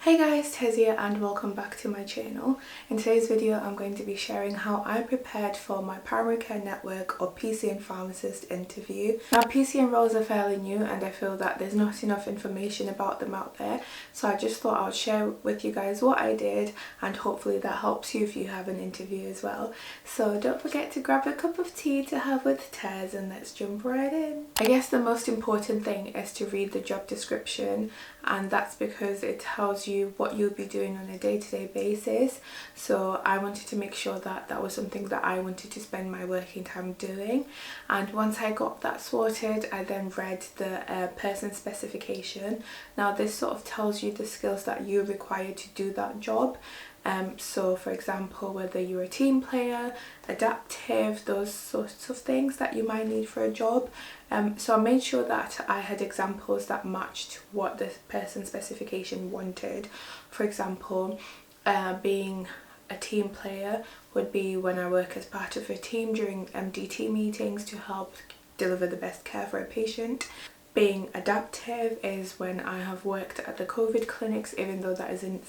Hey guys, Tez here and welcome back to my channel. In today's video I'm going to be sharing how I prepared for my primary care network or PCN pharmacist interview. Now PCN roles are fairly new and I feel that there's not enough information about them out there, so I just thought I'd share with you guys what I did and hopefully that helps you if you have an interview as well. So don't forget to grab a cup of tea to have with Tez and let's jump right in. I guess the most important thing is to read the job description, and that's because it tells you what you'll be doing on a day-to-day basis. So I wanted to make sure that that was something that I wanted to spend my working time doing, and once I got that sorted I then read the person specification. Now this sort of tells you the skills that you require to do that job. So for example, whether you're a team player, adaptive, those sorts of things that you might need for a job. So I made sure that I had examples that matched what the person specification wanted. For example, being a team player would be when I work as part of a team during MDT meetings to help deliver the best care for a patient. Being adaptive is when I have worked at the COVID clinics, even though that isn't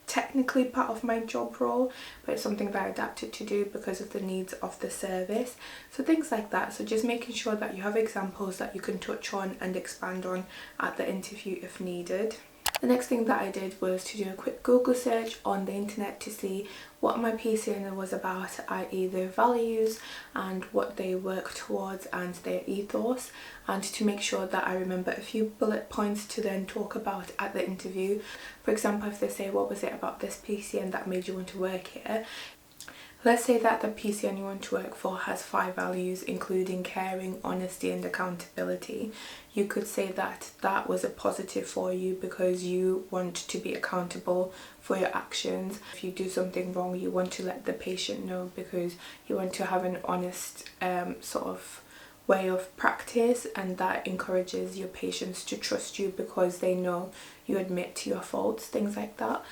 technically part of my job role, but it's something that I adapted to do because of the needs of the service. So things like that. So just making sure that you have examples that you can touch on and expand on at the interview if needed. The next thing that I did was to do a quick Google search on the internet to see what my PCN was about, i.e. their values and what they work towards and their ethos, and to make sure that I remember a few bullet points to then talk about at the interview. For example, if they say, what was it about this PCN that made you want to work here? Let's say that the PCN you want to work for has 5 values, including caring, honesty and accountability. You could say that that was a positive for you because you want to be accountable for your actions. If you do something wrong, you want to let the patient know because you want to have an honest sort of way of practice, and that encourages your patients to trust you because they know you admit to your faults, things like that.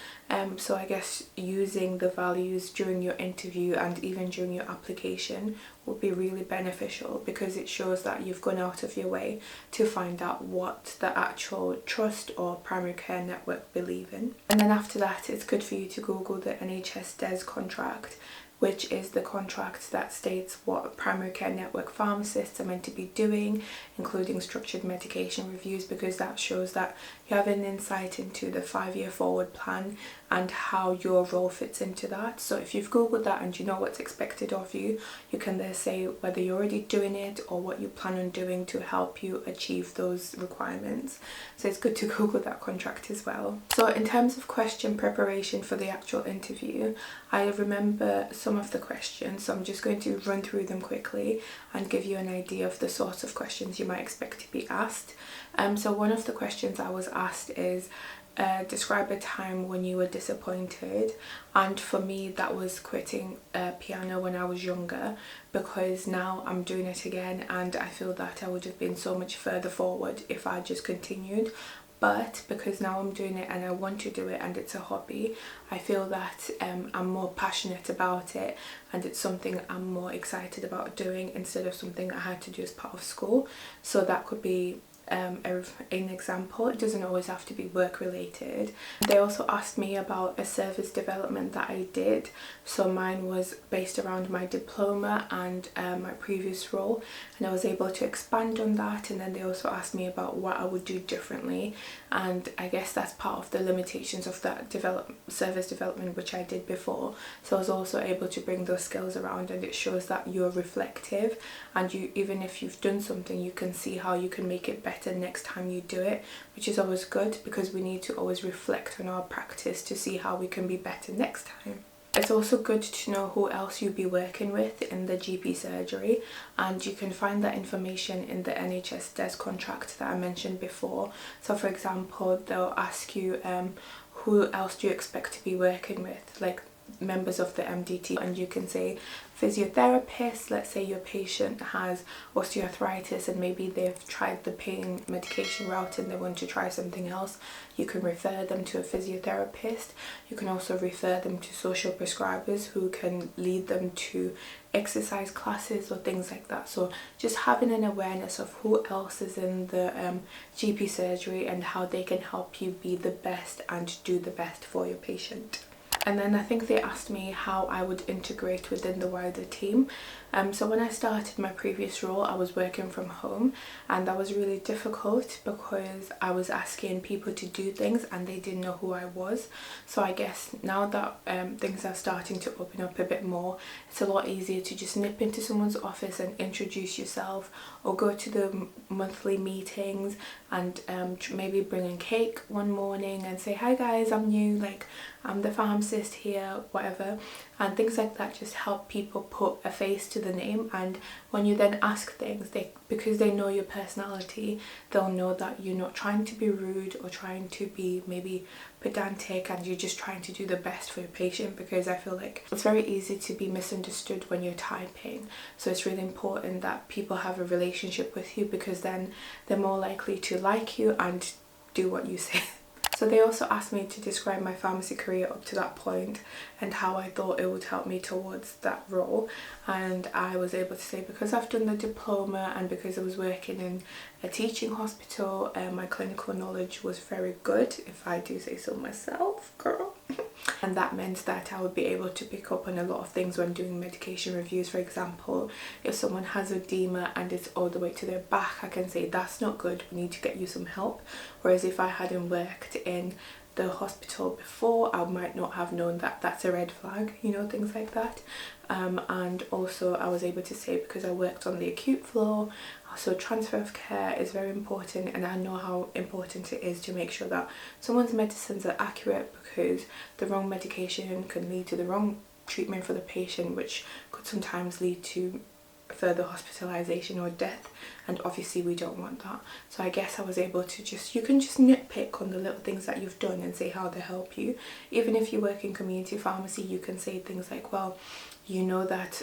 So I guess using the values during your interview and even during your application would be really beneficial because it shows that you've gone out of your way to find out what the actual trust or primary care network believe in. And then after that, it's good for you to Google the NHS DES contract, which is the contract that states what primary care network pharmacists are meant to be doing, including structured medication reviews, because that shows that you have an insight into the 5-year forward plan and how your role fits into that. So if you've Googled that and you know what's expected of you, you can then say whether you're already doing it or what you plan on doing to help you achieve those requirements. So it's good to Google that contract as well. So in terms of question preparation for the actual interview, I remember some of the questions, so I'm just going to run through them quickly and give you an idea of the sorts of questions you might expect to be asked. So one of the questions I was asked is, describe a time when you were disappointed, and for me that was quitting piano when I was younger, because now I'm doing it again and I feel that I would have been so much further forward if I just continued. But because now I'm doing it and I want to do it and it's a hobby, I feel that I'm more passionate about it and it's something I'm more excited about doing instead of something I had to do as part of school. So that could be an example. It doesn't always have to be work related. They also asked me about a service development that I did, so mine was based around my diploma and my previous role, and I was able to expand on that. And then they also asked me about what I would do differently, and I guess that's part of the limitations of that service development which I did before. So I was also able to bring those skills around, and it shows that you're reflective and you, even if you've done something, you can see how you can make it better next time you do it, which is always good because we need to always reflect on our practice to see how we can be better next time. It's also good to know who else you'll be working with in the GP surgery, and you can find that information in the NHS DES contract that I mentioned before. So for example, they'll ask you who else do you expect to be working with, like members of the MDT, and you can say physiotherapist. Let's say your patient has osteoarthritis and maybe they've tried the pain medication route and they want to try something else. You can refer them to a physiotherapist. You can also refer them to social prescribers who can lead them to exercise classes or things like that. So just having an awareness of who else is in the GP surgery and how they can help you be the best and do the best for your patient. And then I think they asked me how I would integrate within the wider team. So when I started my previous role, I was working from home, and that was really difficult because I was asking people to do things and they didn't know who I was. So I guess now that things are starting to open up a bit more, it's a lot easier to just nip into someone's office and introduce yourself, or go to the monthly meetings and maybe bring in cake one morning and say, hi guys, I'm new, like I'm the pharmacist here, whatever. And things like that just help people put a face to the name, and when you then ask things, because they know your personality, they'll know that you're not trying to be rude or trying to be maybe pedantic, and you're just trying to do the best for your patient. Because I feel like it's very easy to be misunderstood when you're typing, so it's really important that people have a relationship with you, because then they're more likely to like you and do what you say. So they also asked me to describe my pharmacy career up to that point and how I thought it would help me towards that role. And I was able to say, because I've done the diploma and because I was working in a teaching hospital, my clinical knowledge was very good, if I do say so myself, girl. And that meant that I would be able to pick up on a lot of things when doing medication reviews. For example, if someone has edema and it's all the way to their back, I can say that's not good, we need to get you some help. Whereas if I hadn't worked in the hospital before, I might not have known that that's a red flag, you know, things like that. And also I was able to say, because I worked on the acute floor, so transfer of care is very important, and I know how important it is to make sure that someone's medicines are accurate, because the wrong medication can lead to the wrong treatment for the patient, which could sometimes lead to further hospitalization or death, and obviously we don't want that. So I guess I was able to you can just nitpick on the little things that you've done and say how they help you. Even if you work in community pharmacy, you can say things like, well, you know that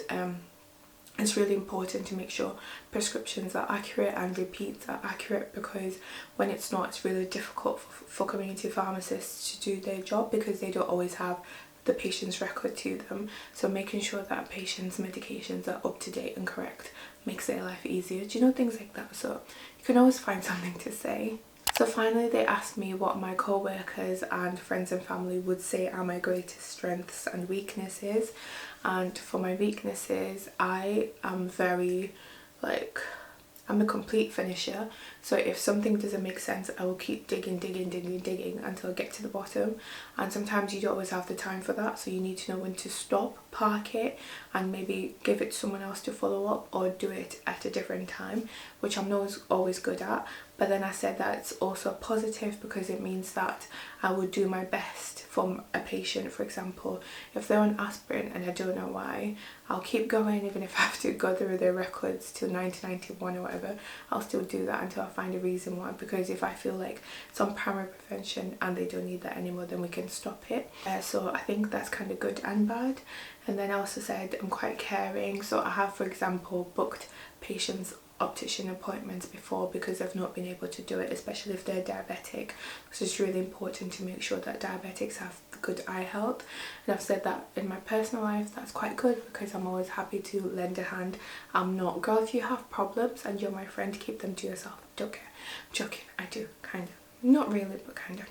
it's really important to make sure prescriptions are accurate and repeats are accurate, because when it's not, it's really difficult for community pharmacists to do their job, because they don't always have the patient's record to them. So making sure that patients' medications are up to date and correct makes their life easier. Do you know, things like that? So you can always find something to say. So finally they asked me what my co-workers and friends and family would say are my greatest strengths and weaknesses. And for my weaknesses, I am very, I'm a complete finisher. So if something doesn't make sense, I will keep digging until I get to the bottom. And sometimes you don't always have the time for that, so you need to know when to stop, park it, and maybe give it to someone else to follow up, or do it at a different time, which I'm not always good at. But then I said that it's also positive, because it means that I would do my best for a patient. For example, if they're on aspirin and I don't know why, I'll keep going, even if I have to go through their records till 1991 or whatever. I'll still do that until I find a reason why, because if I feel like it's on primary prevention and they don't need that anymore, then we can stop it. So I think that's kind of good and bad. And then I also said I'm quite caring. So I have, for example, booked patients' optician appointments before, because I've not been able to do it, especially if they're diabetic, because it's really important to make sure that diabetics have good eye health. And I've said that in my personal life, that's quite good, because I'm always happy to lend a hand. I'm not, girl, if you have problems and you're my friend, keep them to yourself. Don't care. I'm joking, I do, kind of. Not really, but kind of.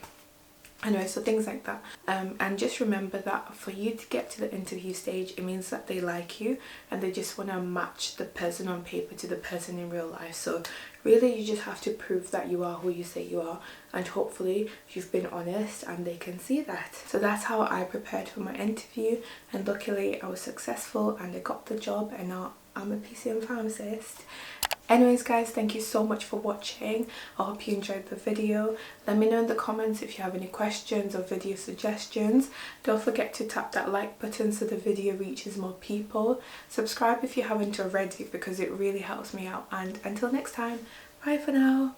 Anyway, so things like that. And just remember that for you to get to the interview stage, it means that they like you and they just want to match the person on paper to the person in real life. So really you just have to prove that you are who you say you are, and hopefully you've been honest and they can see that. So that's how I prepared for my interview, and luckily I was successful and I got the job, and now I'm a PCN pharmacist. Anyways guys, thank you so much for watching. I hope you enjoyed the video. Let me know in the comments if you have any questions or video suggestions. Don't forget to tap that like button so the video reaches more people. Subscribe if you haven't already, because it really helps me out. And until next time, bye for now.